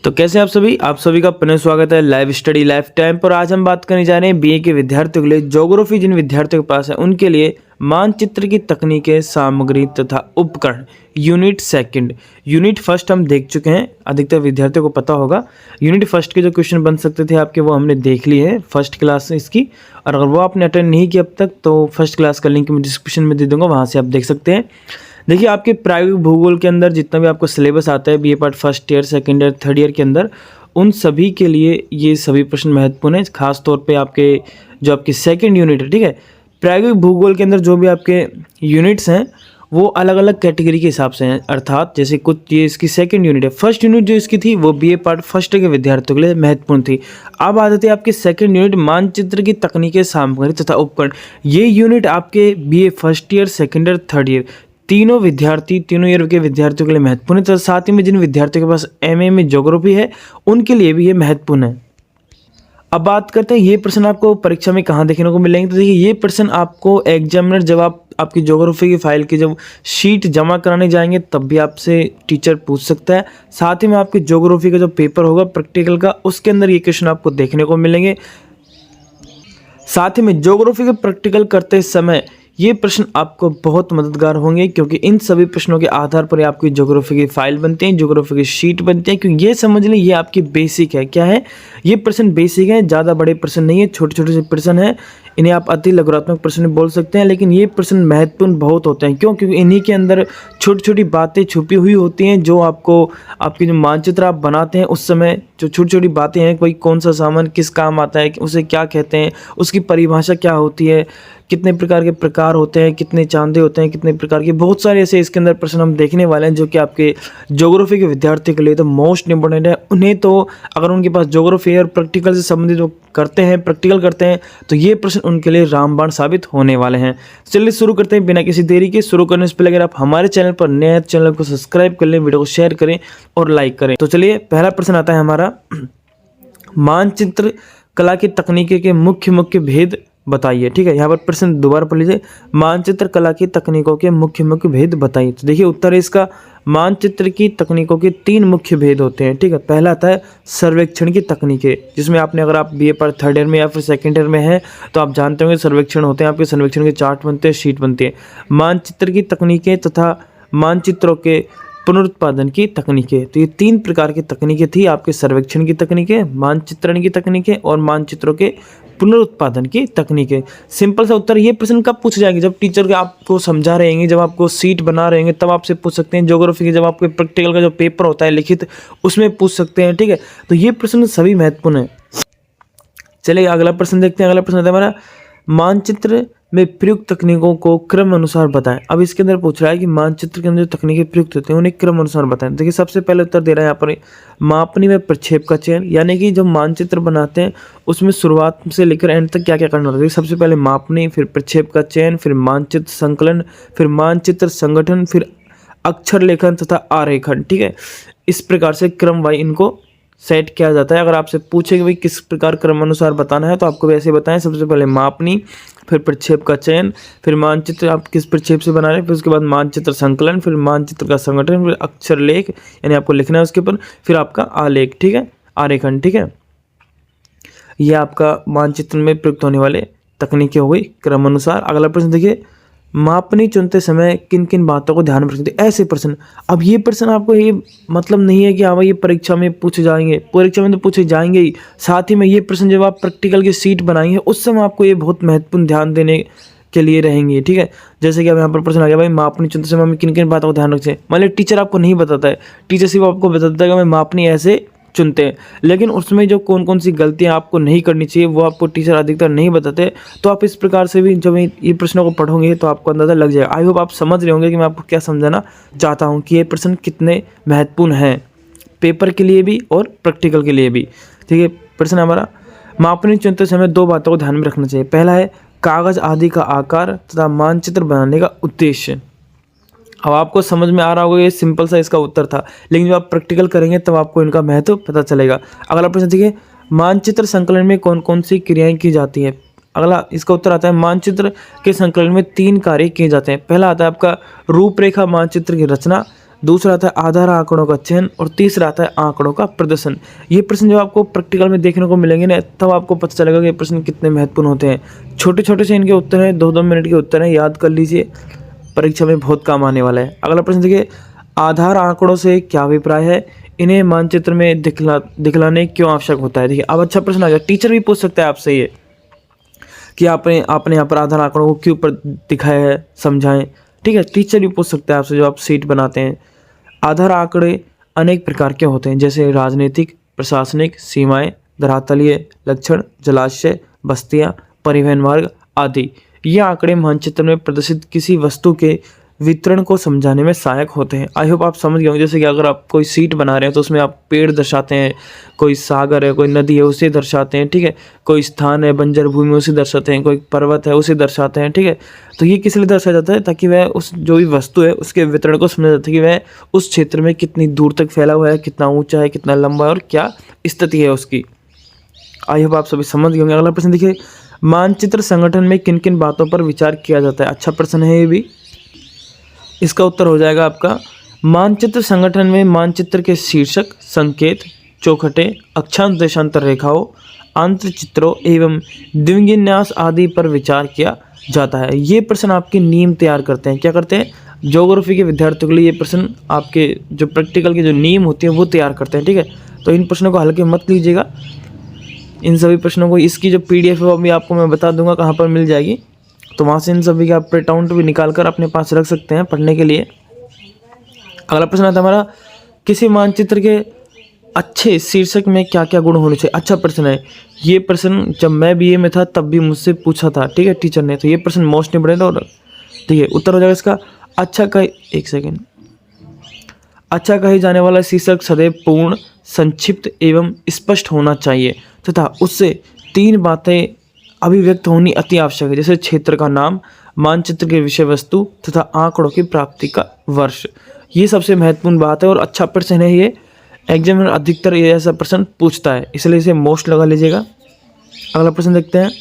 तो कैसे हैं आप सभी का पुनः स्वागत है लाइव स्टडी लाइफ टाइम पर। आज हम बात करने जा रहे हैं बीए के विद्यार्थियों के लिए ज्योग्राफी जिन विद्यार्थियों के पास है उनके लिए मानचित्र की तकनीकें, सामग्री तथा उपकरण। यूनिट सेकंड, यूनिट फर्स्ट हम देख चुके हैं, अधिकतर विद्यार्थियों को पता होगा। यूनिट फर्स्ट के जो क्वेश्चन बन सकते थे आपके वो हमने देख लिए है फर्स्ट क्लास इसकी, और अगर वो आपने अटेंड नहीं किया अब तक तो फर्स्ट क्लास का लिंक मैं डिस्क्रिप्शन में दे दूंगा, वहाँ से आप देख सकते हैं। देखिए आपके प्रायोगिक भूगोल के अंदर जितना भी आपको सिलेबस आता है BA part first year, second year, third year के अंदर, उन सभी के लिए ये सभी प्रश्न महत्वपूर्ण हैं। खास तौर पे आपके जो आपकी सेकंड यूनिट है, ठीक है, प्रायोगिक भूगोल के अंदर जो भी आपके यूनिट्स हैं वो अलग अलग कैटेगरी के हिसाब से हैं, अर्थात जैसे कुछ ये इसकी सेकंड यूनिट है। फर्स्ट यूनिट जो इसकी थी वो बीए पार्ट फर्स्ट के विद्यार्थियों के लिए महत्वपूर्ण थी। अब आ जाती है आपकी सेकंड यूनिट, मानचित्र की तकनीकें, सामग्री तथा उपकरण। ये यूनिट आपके BA first year, second year, third year तीनों ईयर के विद्यार्थियों के लिए महत्वपूर्ण है। तो साथ ही में जिन विद्यार्थियों के पास एमए में ज्योग्राफी है उनके लिए भी ये महत्वपूर्ण है। अब बात करते हैं ये प्रश्न आपको परीक्षा में कहाँ देखने को मिलेंगे। तो देखिए ये प्रश्न आपको एग्जामिनर जब आप आपकी ज्योग्राफी की फाइल की जब शीट जमा कराने जाएंगे तब भी आपसे टीचर पूछ सकता है। साथ ही में आपकी ज्योग्राफी का जो पेपर होगा प्रैक्टिकल का, उसके अंदर ये क्वेश्चन आपको देखने को मिलेंगे। साथ ही में ज्योग्राफी के प्रैक्टिकल करते समय ये प्रश्न आपको बहुत मददगार होंगे, क्योंकि इन सभी प्रश्नों के आधार पर आपकी ज्योग्राफी की फाइल बनती है, ज्योग्राफी की शीट बनती है। क्योंकि ये समझ लें ये आपकी बेसिक है। क्या है ये प्रश्न? बेसिक है, ज़्यादा बड़े प्रश्न नहीं है, छोटे छोटे से प्रश्न है। इन्हें आप अति लघुरात्मक प्रश्न बोल सकते हैं, लेकिन ये प्रश्न महत्वपूर्ण बहुत होते हैं। क्यों? क्योंकि इन्हीं के अंदर छोटी छोटी बातें छुपी हुई होती हैं जो आपको आपकी जो मानचित्र आप बनाते हैं उस समय जो छोटी छोटी बातें हैं, कोई कौन सा सामान किस काम आता है, उसे क्या कहते हैं, उसकी परिभाषा क्या होती है, कितने प्रकार के प्रकार होते हैं, कितने चांदे होते हैं, कितने प्रकार के, बहुत सारे ऐसे इसके अंदर प्रश्न हम देखने वाले हैं जो कि आपके ज्योग्राफी के विद्यार्थी के लिए तो मोस्ट इंपॉर्टेंट है। उन्हें तो अगर उनके पास ज्योग्राफी और प्रैक्टिकल से संबंधित वो करते हैं, प्रैक्टिकल करते हैं, तो ये प्रश्न उनके लिए रामबाण साबित होने वाले हैं। चलिए शुरू करते हैं बिना किसी देरी के। शुरू करने से पहले अगर आप हमारे चैनल पर नए हैं, चैनल को सब्सक्राइब कर लें, वीडियो को शेयर करें और लाइक करें। तो चलिए पहला प्रश्न आता है हमारा, मानचित्र कला की तकनीकी के मुख्य भेद बताइए। ठीक है, यहाँ पर प्रश्न दोबारा पढ़ लीजिए, मानचित्र कला की तकनीकों के मुख्य भेद बताइए। तो देखिए उत्तर है इसका, मानचित्र की तकनीकों के 3 मुख्य भेद होते हैं। ठीक है, पहला आता है सर्वेक्षण की तकनीकें, जिसमें आपने अगर आप बीए पर थर्ड ईयर में या फिर सेकंड ईयर में हैं तो आप जानते होंगे सर्वेक्षण होते हैं, आपके सर्वेक्षण के चार्ट बनते हैं, शीट बनती है। मानचित्र की तकनीकें तथा मानचित्रों के पुनरुत्पादन की तकनीकें, तो ये 3 प्रकार की तकनीकें थी आपके, सर्वेक्षण की तकनीकें, मानचित्रण की तकनीकें और मानचित्रों के पुनरुत्पादन की तकनीकें। सिंपल सा उत्तर। ये प्रश्न कब पूछे जाएंगे? जब टीचर के आपको समझा रहेंगे, जब आपको सीट बना रहेंगे, तब आपसे पूछ सकते हैं। ज्योग्राफी के जब आपके प्रैक्टिकल का जो पेपर होता है लिखित, उसमें पूछ सकते हैं। ठीक है, तो ये प्रश्न सभी महत्वपूर्ण है। चलिए अगला प्रश्न देखते हैं। अगला प्रश्न है हमारा, मानचित्र में प्रयुक्त तकनीकों को क्रम अनुसार बताएं। अब इसके अंदर पूछ रहा है कि मानचित्र के अंदर जो तकनीकें प्रयुक्त होती हैं उन्हें क्रम अनुसार बताएं। देखिए सबसे पहले उत्तर दे रहा है यहाँ पर, मापनी में प्रक्षेप का चयन, यानी कि जब मानचित्र बनाते हैं उसमें शुरुआत से लेकर एंड तक क्या क्या करना होता है। सबसे पहले मापनी, फिर प्रक्षेप का चयन, फिर मानचित्र संकलन, फिर मानचित्र संगठन, फिर अक्षर लेखन तथा आरेखन। ठीक है, इस प्रकार से क्रम वाई इनको सेट किया जाता है। अगर आपसे पूछे कि भाई किस प्रकार क्रमानुसार बताना है तो आपको वैसे बताएं, सबसे पहले मापनी, फिर प्रक्षेप का चयन, फिर मानचित्र आप किस प्रक्षेप से बना रहे हैं, फिर उसके बाद मानचित्र संकलन, फिर मानचित्र का संगठन, फिर अक्षर लेख यानी आपको लिखना है उसके ऊपर, फिर आपका आलेख। ठीक है, आरेखन। ठीक है, यह आपका मानचित्र में प्रयुक्त होने वाले तकनीकें हो गई क्रमानुसार। अगला प्रश्न देखिए, मापनी चुनते समय किन किन बातों को ध्यान में रखते हैं। ऐसे प्रश्न, अब ये प्रश्न आपको ये मतलब नहीं है कि हाँ भाई ये परीक्षा में पूछे जाएंगे, परीक्षा में तो पूछे जाएंगे ही, साथ ही में ये प्रश्न जब आप प्रैक्टिकल की सीट बनाएंगे उस समय आपको ये बहुत महत्वपूर्ण ध्यान देने के लिए रहेंगे। ठीक है, जैसे कि अब यहाँ पर प्रश्न आ गया, भाई मापनी चुनते समय हमें किन किन बातों को ध्यान रखते हैं। मान लीजिए टीचर आपको नहीं बताता है, टीचर सिर्फ आपको बताता है कि हमें मापनी ऐसे चुनते हैं, लेकिन उसमें जो कौन कौन सी गलतियां आपको नहीं करनी चाहिए वो आपको टीचर अधिकतर नहीं बताते। तो आप इस प्रकार से भी जब ये प्रश्नों को पढ़ोगे तो आपको अंदाज़ा लग जाएगा। आई होप आप समझ रहे होंगे कि मैं आपको क्या समझाना चाहता हूँ कि ये प्रश्न कितने महत्वपूर्ण हैं पेपर के लिए भी और प्रैक्टिकल के लिए भी। ठीक है, प्रश्न हमारा, मापनी चुनते समय 2 बातों को ध्यान में रखना चाहिए। पहला है कागज़ आदि का आकार तथा मानचित्र बनाने का उद्देश्य। अब आपको समझ में आ रहा होगा ये सिंपल सा इसका उत्तर था, लेकिन जब आप प्रैक्टिकल करेंगे तब आपको इनका महत्व पता चलेगा। अगला प्रश्न देखिए, मानचित्र संकलन में कौन कौन सी क्रियाएं की जाती हैं। अगला इसका उत्तर आता है, मानचित्र के संकलन में 3 कार्य किए जाते हैं। पहला आता है आपका रूपरेखा मानचित्र की रचना, दूसरा आता है आधार आंकड़ों का चयन और तीसरा आता है आंकड़ों का प्रदर्शन। ये प्रश्न जब आपको प्रैक्टिकल में देखने को मिलेंगे ना, तब आपको पता चलेगा कि ये प्रश्न कितने महत्वपूर्ण होते हैं। छोटे छोटे से इनके उत्तर हैं, 2-2 मिनट के उत्तर हैं, याद कर लीजिए, परीक्षा में बहुत काम आने वाला है। अगला प्रश्न देखिए, आधार आंकड़ों से क्या अभिप्राय है, इन्हें मानचित्र में दिखलाने क्यों आवश्यक होता है। देखिए अब अच्छा प्रश्न आ गया, टीचर भी पूछ सकता है आपसे ये कि आपने यहाँ पर आधार आंकड़ों को क्यों पर दिखाया है, समझाएं। ठीक है, टीचर भी पूछ सकता है आपसे जो आप सीट बनाते हैं। आधार आंकड़े अनेक प्रकार के होते हैं, जैसे राजनीतिक, प्रशासनिक, सीमाएं, धरातलीय लक्षण, जलाशय, बस्तियां, परिवहन मार्ग आदि। ये आंकड़े मानचित्र में प्रदर्शित किसी वस्तु के वितरण को समझाने में सहायक होते हैं। आई होप आप समझ गए होंगे। जैसे कि अगर आप कोई सीट बना रहे हैं तो उसमें आप पेड़ दर्शाते हैं, कोई सागर है, कोई नदी है, उसे दर्शाते हैं। ठीक है, कोई स्थान है, बंजर भूमि, उसे दर्शाते हैं, कोई पर्वत है, उसे दर्शाते हैं। ठीक है, तो ये किस लिए दर्शाया जाता है, ताकि वह उस जो भी वस्तु है उसके वितरण को समझा जाता है कि वह उस क्षेत्र में कितनी दूर तक फैला हुआ है, कितना ऊँचा है, कितना लंबा है और क्या स्थिति है उसकी। आई होप आप सभी समझ गए होंगे। अगला प्रश्न देखिए, मानचित्र संगठन में किन किन बातों पर विचार किया जाता है। अच्छा प्रश्न है ये भी। इसका उत्तर हो जाएगा आपका, मानचित्र संगठन में मानचित्र के शीर्षक, संकेत, चौखटे, अक्षांश देशांतर रेखाओं, आंतरचित्रों एवं द्विविन्यास आदि पर विचार किया जाता है। ये प्रश्न आपकी नींव तैयार करते हैं। क्या करते हैं, ज्योग्राफी के विद्यार्थियों के लिए ये प्रश्न आपके जो प्रैक्टिकल की जो नींव होती है वो तैयार करते हैं। ठीक है, तो इन प्रश्नों को हल्के मत लीजिएगा, इन सभी प्रश्नों को। इसकी जो PDF है वो अभी आपको मैं बता दूंगा कहाँ पर मिल जाएगी, तो वहाँ से इन सभी का प्रिंट आउट भी निकाल कर अपने पास रख सकते हैं पढ़ने के लिए। अगला प्रश्न आता है हमारा, किसी मानचित्र के अच्छे शीर्षक में क्या क्या गुण होने चाहिए। अच्छा प्रश्न है ये। प्रश्न जब मैं BA में था तब भी मुझसे पूछा था, ठीक है, टीचर ने। तो ये प्रश्न मोस्ट इंपोर्टेंट और ठीक है, उत्तर हो जाएगा इसका अच्छा कहे जाने वाला शीर्षक सदैव पूर्ण, संक्षिप्त एवं स्पष्ट होना चाहिए तथा उससे 3 बातें अभिव्यक्त होनी अति आवश्यक है, जैसे क्षेत्र का नाम, मानचित्र के विषय वस्तु तथा आंकड़ों की प्राप्ति का वर्ष। ये सबसे महत्वपूर्ण बात है और अच्छा प्रश्न है ये। एग्जामिनर अधिकतर ये ऐसा प्रश्न पूछता है, इसलिए इसे मोस्ट लगा लीजिएगा। अगला प्रश्न देखते हैं।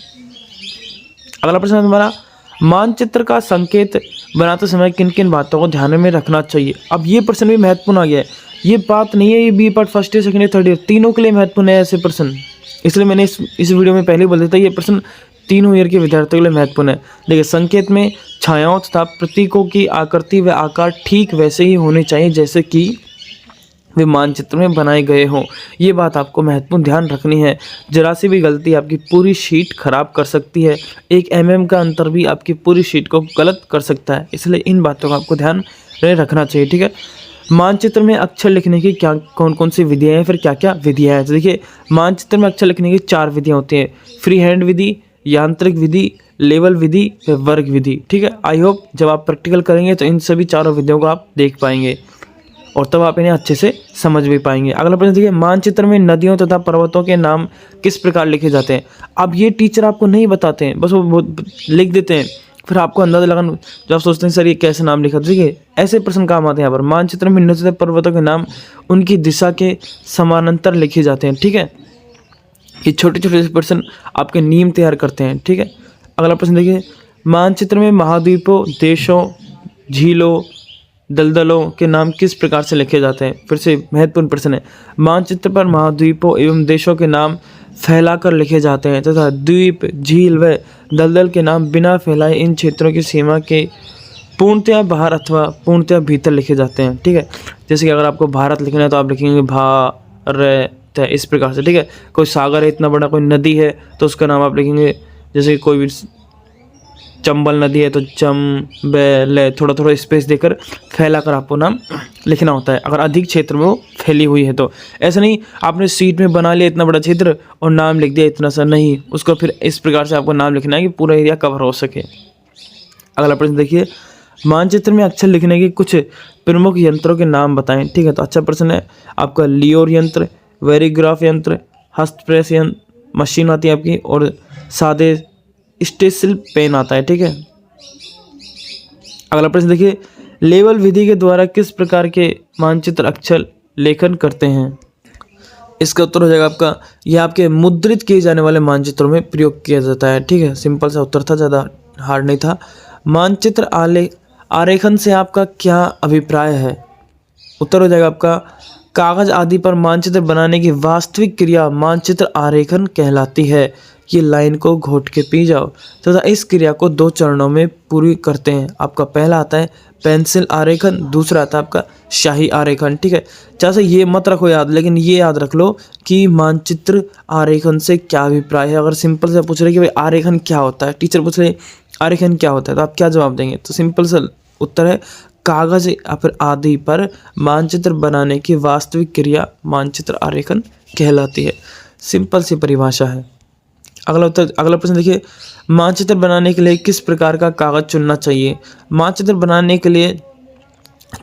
अगला प्रश्न हमारा, मानचित्र का संकेत बनाते समय किन किन बातों को ध्यान में रखना चाहिए। अब ये प्रश्न भी महत्वपूर्ण आ गया है। ये बात नहीं है ये B part first year, second year, third year तीनों के लिए महत्वपूर्ण है ऐसे प्रश्न, इसलिए मैंने इस वीडियो में पहले ही बोल दिया था ये प्रश्न तीनों ईयर के विद्यार्थियों के लिए महत्वपूर्ण है। देखिए, संकेत में छायाओं तथा प्रतीकों की आकृति व आकार ठीक वैसे ही होने चाहिए जैसे कि वे मानचित्र में बनाए गए हों। ये बात आपको महत्वपूर्ण ध्यान रखनी है। जरा सी भी गलती आपकी पूरी शीट खराब कर सकती है। 1 mm का अंतर भी आपकी पूरी शीट को गलत कर सकता है, इसलिए इन बातों का आपको ध्यान रखना चाहिए। ठीक है, मानचित्र में अक्षर लिखने की क्या कौन कौन सी विधियाँ हैं, फिर क्या क्या विधियाँ हैं। तो देखिए, मानचित्र में अक्षर लिखने की 4 विधियाँ होती हैं, फ्री हैंड विधि, यांत्रिक विधि, लेवल विधि, वर्ग विधि। ठीक है, आई होप जब आप प्रैक्टिकल करेंगे तो इन सभी 4 विधियों को आप देख पाएंगे और तब आप इन्हें अच्छे से समझ भी पाएंगे। अगला प्रश्न देखिए, मानचित्र में नदियों तथा पर्वतों के नाम किस प्रकार लिखे जाते हैं। अब ये टीचर आपको नहीं बताते हैं, बस वो लिख देते हैं, फिर आपको अंदाजा लगाना, जब आप सोचते हैं सर ये कैसे नाम लिखा। देखिए, ऐसे प्रश्न काम आते हैं यहाँ पर। मानचित्र में नदियों तथा पर्वतों के नाम उनकी दिशा के समानांतर लिखे जाते हैं। ठीक है, ये छोटे छोटे प्रश्न आपके नींव तैयार करते हैं। ठीक है, अगला प्रश्न देखिए, मानचित्र में महाद्वीपों, देशों, झीलों, दलदलों के नाम किस प्रकार से लिखे जाते हैं। फिर से महत्वपूर्ण प्रश्न है। मानचित्र पर महाद्वीपों एवं देशों के नाम फैलाकर लिखे जाते हैं तथा द्वीप, झील व दलदल के नाम बिना फैलाए इन क्षेत्रों की सीमा के पूर्णतया बाहर अथवा पूर्णतया भीतर लिखे जाते हैं। ठीक है, जैसे कि अगर आपको भारत लिखना है तो आप लिखेंगे भारत, इस प्रकार से। ठीक है, कोई सागर है इतना बड़ा, कोई नदी है तो उसका नाम आप लिखेंगे, जैसे कोई भी चंबल नदी है तो चंबल, थोड़ा थोड़ा स्पेस देकर फैलाकर आपको नाम लिखना होता है अगर अधिक क्षेत्र में वो फैली हुई है तो। ऐसा नहीं आपने सीट में बना लिया इतना बड़ा क्षेत्र और नाम लिख दिया इतना सा, नहीं, उसको फिर इस प्रकार से आपको नाम लिखना है कि पूरा एरिया कवर हो सके। अगला प्रश्न देखिए, मानचित्र में अक्षर लिखने के कुछ प्रमुख यंत्रों के नाम बताएं। ठीक है, तो अच्छा प्रश्न है आपका। लियोर यंत्र, वेरीग्राफ यंत्र, हस्तप्रेस यंत्र मशीन आती है आपकी, और सादे स्टेसिल पेन आता है। ठीक है, अगला प्रश्न देखिए, लेवल विधि के द्वारा किस प्रकार के मानचित्र अक्षर लेखन करते हैं। इसका उत्तर हो जाएगा आपका, यह आपके मुद्रित किए जाने वाले मानचित्रों में प्रयोग किया जाता है। ठीक है, सिंपल सा उत्तर था, ज़्यादा हार्ड नहीं था। मानचित्र आरेखन से आपका क्या अभिप्राय है। उत्तर हो जाएगा आपका कागज आदि पर मानचित्र बनाने की वास्तविक क्रिया मानचित्र आरेखन कहलाती है। ये लाइन को घोट के पी जाओ तथा इस क्रिया को 2 चरणों में पूरी करते हैं। आपका पहला आता है पेंसिल आरेखन, दूसरा आता है आपका शाही आरेखन। ठीक है, जैसे ये मत रखो याद, लेकिन ये याद रख लो कि मानचित्र आरेखन से क्या अभिप्राय है। अगर सिंपल से पूछ रहे कि भाई आरेखन क्या होता है, टीचर पूछ रहे आरेखन क्या होता है, तो आप क्या जवाब देंगे? तो सिंपल सा उत्तर है कागज या फिर आदि पर मानचित्र बनाने की वास्तविक क्रिया मानचित्र आरेखन कहलाती है। सिंपल सी परिभाषा है। अगला प्रश्न देखिए, मानचित्र बनाने के लिए किस प्रकार का कागज चुनना चाहिए? मानचित्र बनाने के लिए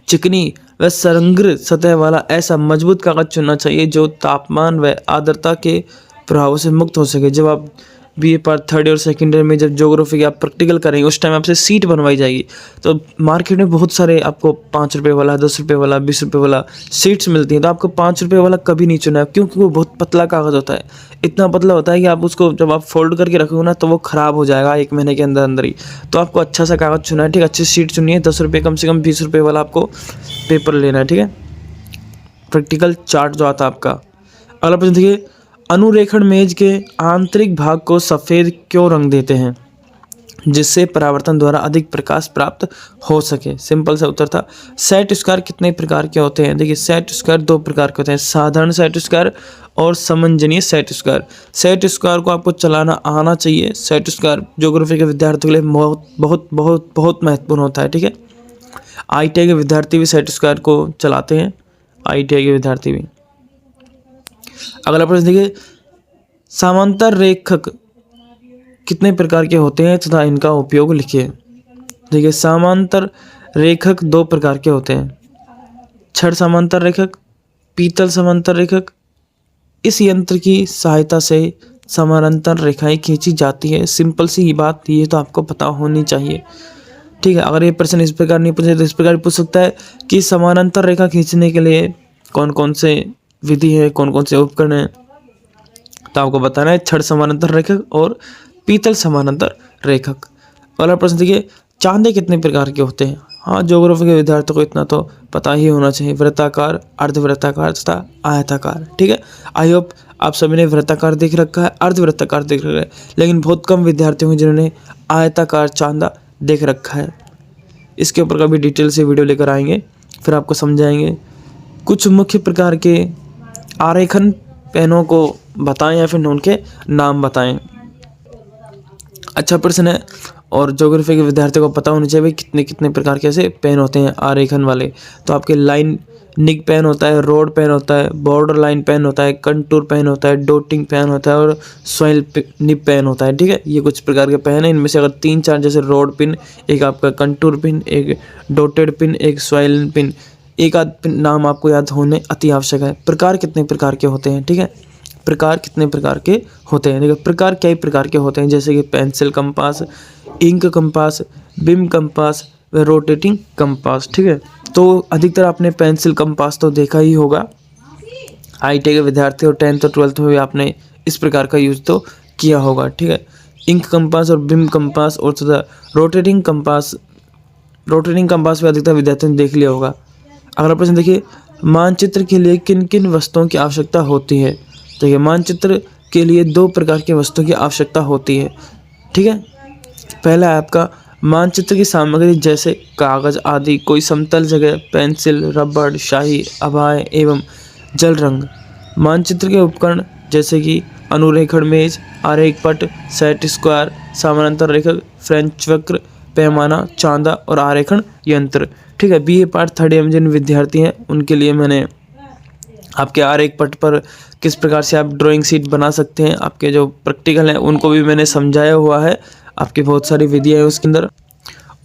चिकनी व संग्र सतह वाला ऐसा मजबूत कागज चुनना चाहिए जो तापमान व आर्द्रता के प्रभाव से मुक्त हो सके। जब आप बीए पार्ट थर्ड और सेकेंड ईयर में जब ज्योग्राफी की आप प्रैक्टिकल करेंगे उस टाइम आपसे सीट बनवाई जाएगी। तो मार्केट में बहुत सारे आपको 5 रुपये वाला, 10 रुपये वाला, 20 रुपये वाला सीट्स मिलती हैं। तो आपको 5 रुपये वाला कभी नहीं चुना है, क्योंकि वो बहुत पतला कागज़ होता है। इतना पतला होता है कि आप उसको जब आप फोल्ड करके रखोगे ना तो वो ख़राब हो जाएगा 1 महीने के अंदर अंदर ही। तो आपको अच्छा सा कागज़ चुना है, ठीक है, अच्छी सीट चुनी है। 10 रुपये कम से कम 20 रुपये वाला आपको पेपर लेना है, ठीक है, प्रैक्टिकल चार्ट जो आता है आपका। अगला प्रश्न देखिए, अनुरेखण मेज के आंतरिक भाग को सफ़ेद क्यों रंग देते हैं? जिससे परावर्तन द्वारा अधिक प्रकाश प्राप्त हो सके। सिंपल सा उत्तर था। सेट स्क्वायर कितने प्रकार के होते हैं? देखिए सेट स्क्वायर 2 प्रकार के होते हैं, साधारण सेट स्क्वायर और समंजनीय सेट स्क्वायर। सेट स्क्वायर को आपको चलाना आना चाहिए। सेट स्क्वायर ज्योग्राफी के विद्यार्थियों के लिए बहुत महत्वपूर्ण होता है, ठीक है। ITI के विद्यार्थी भी सेट स्क्वायर को चलाते हैं, ITI के विद्यार्थी भी। अगला प्रश्न देखिए, समांतर रेखक कितने प्रकार के होते हैं तथा इनका उपयोग लिखिए। देखिए समांतर रेखक 2 प्रकार के होते हैं, छड़ समांतर रेखक, पीतल समांतर रेखक। इस यंत्र की सहायता से समानांतर रेखाएं खींची जाती है। सिंपल सी बात ये तो आपको पता होनी चाहिए, ठीक है। अगर ये प्रश्न इस प्रकार नहीं पूछे तो इस प्रकार पूछ सकता है कि समानांतर रेखा खींचने के लिए कौन कौन से विधि है, कौन कौन से उपकरण हैं, तो आपको बताना है छड़ समानांतर रेखक और पीतल समानांतर रेखक। अगला प्रश्न देखिए, चांदे कितने प्रकार के होते हैं? हाँ, ज्योग्राफी के विद्यार्थियों को इतना तो पता ही होना चाहिए, वृत्ताकार, अर्धवृत्ताकार तथा आयताकार, ठीक है। आई होप आप सभी ने वृत्ताकार देख रखा है, अर्धवृत्ताकार देख रखा है, लेकिन बहुत कम विद्यार्थियों हैं जिन्होंने आयताकार चांदा देख रखा है। इसके ऊपर कभी डिटेल से वीडियो लेकर आएंगे, फिर आपको समझाएंगे। कुछ मुख्य प्रकार के आरेखन पेनों को बताएं या फिर उनके नाम बताएं। अच्छा प्रश्न है और ज्योग्राफी के विद्यार्थियों को पता होना चाहिए कितने कितने प्रकार के ऐसे पेन होते हैं आरेखन वाले। तो आपके लाइन निक पेन होता है, रोड पेन होता है, बॉर्डर लाइन पेन होता है, कंटूर पेन होता है, डोटिंग पेन होता है और सॉइल निप पेन होता है, ठीक है। ये कुछ प्रकार के पेन है। इनमें से अगर 3-4 जैसे रोड पिन, एक आपका कंटूर पिन, एक डोटेड पिन, एक सॉइल पिन, एक आध पिन नाम आपको याद होने अति आवश्यक है। प्रकार कितने प्रकार के होते हैं, ठीक है, प्रकार कितने प्रकार के होते हैं। देखिए प्रकार कई प्रकार के होते हैं, जैसे कि पेंसिल कंपास, इंक कंपास, बिम कंपास व रोटेटिंग कंपास, ठीक है। तो अधिकतर आपने पेंसिल कंपास तो देखा ही होगा, ITI के विद्यार्थी और 10th और 12th में भी आपने इस प्रकार का यूज तो किया होगा, ठीक है। इंक कंपास और बिम कंपास और तथा रोटेटिंग कंपास भी अधिकतर विद्यार्थियों ने देख लिया होगा। अगला प्रश्न देखिए, मानचित्र के लिए किन किन वस्तुओं की आवश्यकता होती है? देखिए मानचित्र के लिए 2 प्रकार की वस्तुओं की आवश्यकता होती है, ठीक है। पहला है आपका मानचित्र की सामग्री जैसे कागज आदि, कोई समतल जगह, पेंसिल, रबड़, स्याही, अभाय एवं जल रंग। मानचित्र के उपकरण जैसे कि अनुरेखण मेज, आरेख पट, सेट स्क्वायर, समानांतर रेखक, फ्रेंच वक्र, पैमाना, चांदा और आरेखण यंत्र, ठीक है। BA पार्ट 3rd ईयर में जिन विद्यार्थी हैं उनके लिए मैंने आपके आरेख पट पर किस प्रकार से आप ड्राइंग शीट बना सकते हैं, आपके जो प्रैक्टिकल हैं उनको भी मैंने समझाया हुआ है। आपकी बहुत सारी विधियाँ हैं उसके अंदर,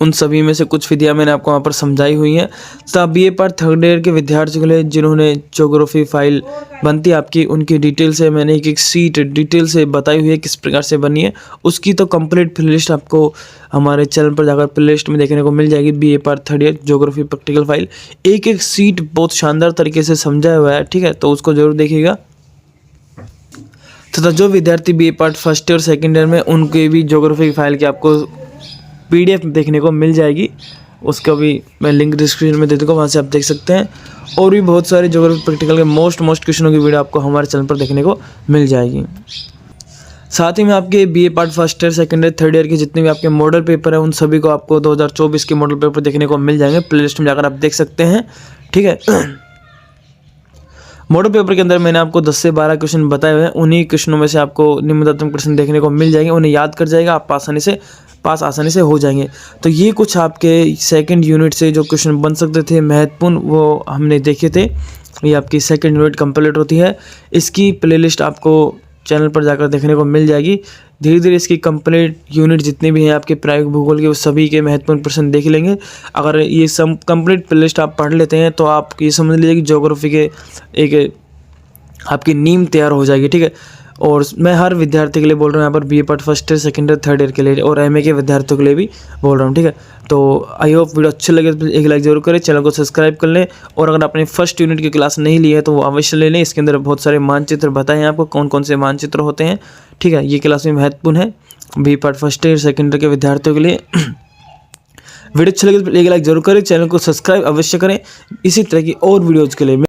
उन सभी में से कुछ विधियाँ मैंने आपको वहाँ पर समझाई हुई हैं। तो BA पार्ट 3rd ईयर के विद्यार्थियों के लिए जिन्होंने ज्योग्राफी फाइल बनती है आपकी, उनकी डिटेल से मैंने एक सीट डिटेल से बताई हुई है किस प्रकार से बनी है। उसकी तो कंप्लीट प्लेलिस्ट आपको हमारे चैनल पर जाकर प्लेलिस्ट में देखने को मिल जाएगी। BA part 3rd year geography practical file, एक एक सीट बहुत शानदार तरीके से समझाया हुआ है, ठीक है, तो उसको जरूर देखिएगा। तथा जो विद्यार्थी BA पार्ट 1st और 2nd ईयर में, उनके भी ज्योग्राफी फाइल की आपको PDF देखने को मिल जाएगी। उसका भी मैं लिंक डिस्क्रिप्शन में दे दूँगा, वहाँ से आप देख सकते हैं। और भी बहुत सारे ज्योग्राफी प्रैक्टिकल के मोस्ट क्वेश्चनों की वीडियो आपको हमारे चैनल पर देखने को मिल जाएगी। साथ ही में आपके BA part first year, second year, third year के जितने भी आपके मॉडल पेपर हैं उन सभी को आपको 2024 के मॉडल पेपर देखने को मिल जाएंगे। प्लेलिस्ट में जाकर आप देख सकते हैं, ठीक है। मॉडल पेपर के अंदर मैंने आपको 10 से 12 क्वेश्चन बताए हुए हैं। उन्हीं क्वेश्चनों में से आपको निम्नतम क्वेश्चन देखने को मिल जाएंगे, उन्हें याद कर जाएगा, आप पास आसानी से हो जाएंगे। तो ये कुछ आपके सेकंड यूनिट से जो क्वेश्चन बन सकते थे महत्वपूर्ण, वो हमने देखे थे। ये आपकी सेकंड यूनिट कंप्लीट होती है। इसकी प्लेलिस्ट आपको चैनल पर जाकर देखने को मिल जाएगी। धीरे धीरे इसकी कंप्लीट यूनिट जितने भी हैं आपके प्रायोगिक भूगोल के, वो सभी के महत्वपूर्ण प्रश्न देख लेंगे। अगर ये सब कंप्लीट प्लेलिस्ट आप पढ़ लेते हैं तो आप ये समझ लीजिए कि ज्योग्राफी के एक आपकी नींव तैयार हो जाएगी, ठीक है। और मैं हर विद्यार्थी के लिए बोल रहा हूँ यहाँ पर, BA part first year, second year, third year के लिए और एमए के विद्यार्थियों के लिए भी बोल रहा हूँ, ठीक है। तो आई होप वीडियो अच्छे लगे तो एक लाइक जरूर करें, चैनल को सब्सक्राइब कर लें। और अगर आपने फर्स्ट यूनिट की क्लास नहीं ली है तो वो अवश्य ले लें। इसके अंदर बहुत सारे मानचित्र बताए हैं आपको, कौन कौन से मानचित्र होते हैं, ठीक है। ये क्लास में महत्वपूर्ण है BA part first year, second year के विद्यार्थियों के लिए। वीडियो अच्छे लगे तो एक लाइक जरूर करें, चैनल को सब्सक्राइब अवश्य करें इसी तरह की और वीडियोज़ के लिए।